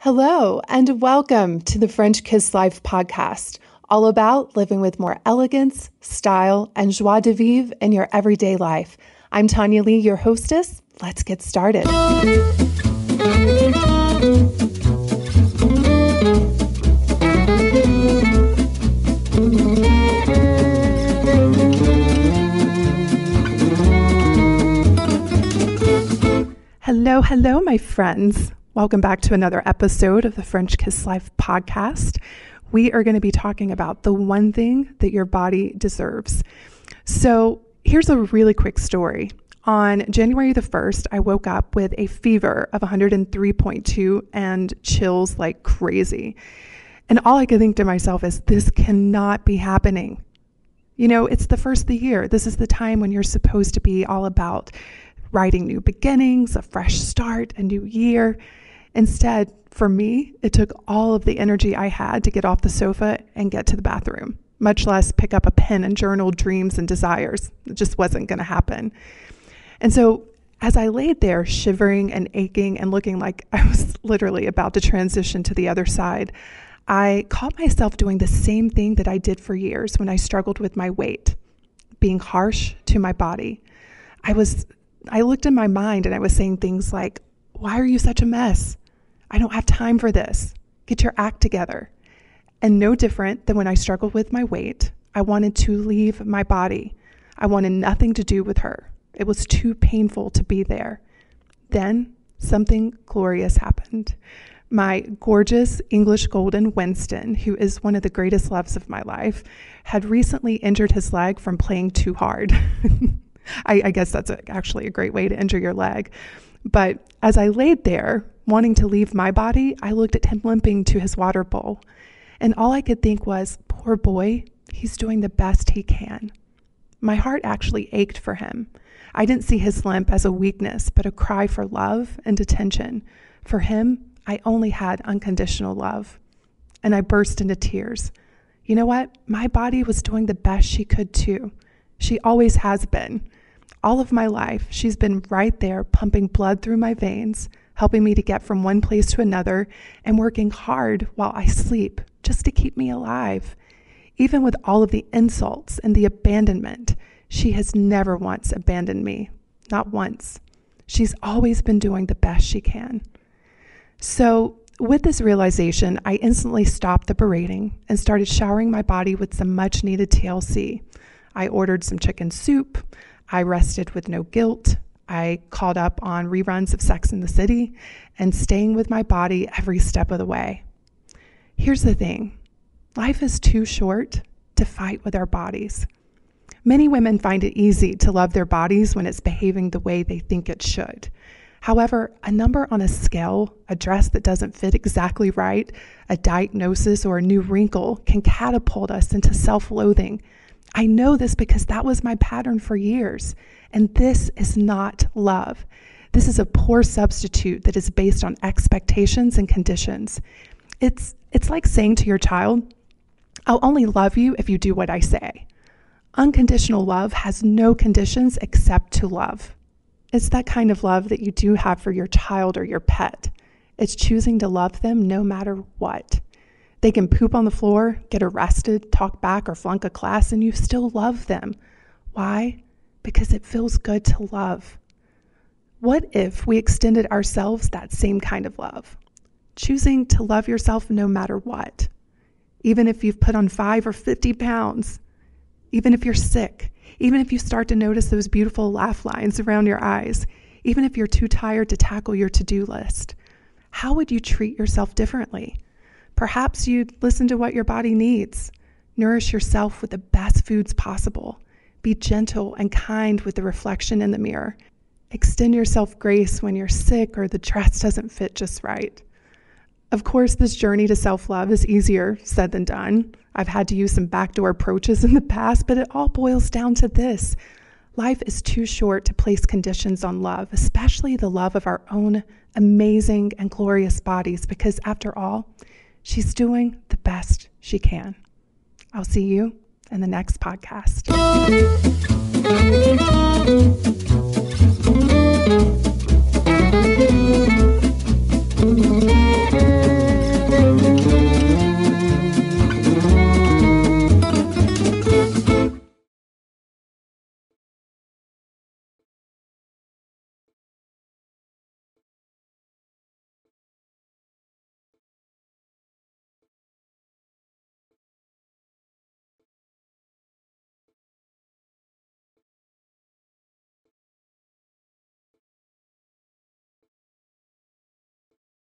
Hello, and welcome to the French Kiss Life podcast, all about living with more elegance, style, and joie de vivre in your everyday life. I'm Tonya Lee, your hostess. Let's get started. Hello, my friends. Welcome back to another episode of the French Kiss Life podcast. We are going to be talking about the one thing that your body deserves. So here's a really quick story. On January the 1st, I woke up with a fever of 103.2 and chills like crazy. And all I could think to myself is, this cannot be happening. You know, it's the first of the year. This is the time when you're supposed to be all about writing new beginnings, a fresh start, a new year. Instead, for me, it took all of the energy I had to get off the sofa and get to the bathroom, much less pick up a pen and journal dreams and desires. It just wasn't going to happen. And so as I laid there shivering and aching and looking like I was literally about to transition to the other side, I caught myself doing the same thing that I did for years when I struggled with my weight, being harsh to my body. I looked in my mind and I was saying things like, "Why are you such a mess? I don't have time for this. Get your act together." And no different than when I struggled with my weight, I wanted to leave my body. I wanted nothing to do with her. It was too painful to be there. Then something glorious happened. My gorgeous English golden Winston, who is one of the greatest loves of my life, had recently injured his leg from playing too hard. I guess that's actually a great way to injure your leg. But as I laid there, wanting to leave my body, I looked at him limping to his water bowl. And all I could think was, poor boy, he's doing the best he can. My heart actually ached for him. I didn't see his limp as a weakness, but a cry for love and attention. For him, I only had unconditional love. And I burst into tears. You know what? My body was doing the best she could too. She always has been. All of my life, she's been right there pumping blood through my veins, helping me to get from one place to another, and working hard while I sleep just to keep me alive. Even with all of the insults and the abandonment, she has never once abandoned me. Not once. She's always been doing the best she can. So with this realization, I instantly stopped the berating and started showering my body with some much needed TLC. I ordered some chicken soup. I rested with no guilt. I caught up on reruns of Sex and the City and staying with my body every step of the way. Here's the thing. Life is too short to fight with our bodies. Many women find it easy to love their bodies when it's behaving the way they think it should. However, a number on a scale, a dress that doesn't fit exactly right, a diagnosis, or a new wrinkle can catapult us into self-loathing. I know this because that was my pattern for years. And this is not love. This is a poor substitute that is based on expectations and conditions. It's like saying to your child, "I'll only love you if you do what I say." Unconditional love has no conditions except to love. It's that kind of love that you do have for your child or your pet. It's choosing to love them no matter what. They can poop on the floor, get arrested, talk back, or flunk a class, and you still love them. Why? Because it feels good to love. What if we extended ourselves that same kind of love? Choosing to love yourself no matter what. Even if you've put on 5 or 50 pounds. Even if you're sick. Even if you start to notice those beautiful laugh lines around your eyes. Even if you're too tired to tackle your to-do list. How would you treat yourself differently? Perhaps you'd listen to what your body needs. Nourish yourself with the best foods possible. Be gentle and kind with the reflection in the mirror. Extend yourself grace when you're sick or the dress doesn't fit just right. Of course, this journey to self-love is easier said than done. I've had to use some backdoor approaches in the past, but it all boils down to this. Life is too short to place conditions on love, especially the love of our own amazing and glorious bodies, because after all, she's doing the best she can. I'll see you in the next podcast.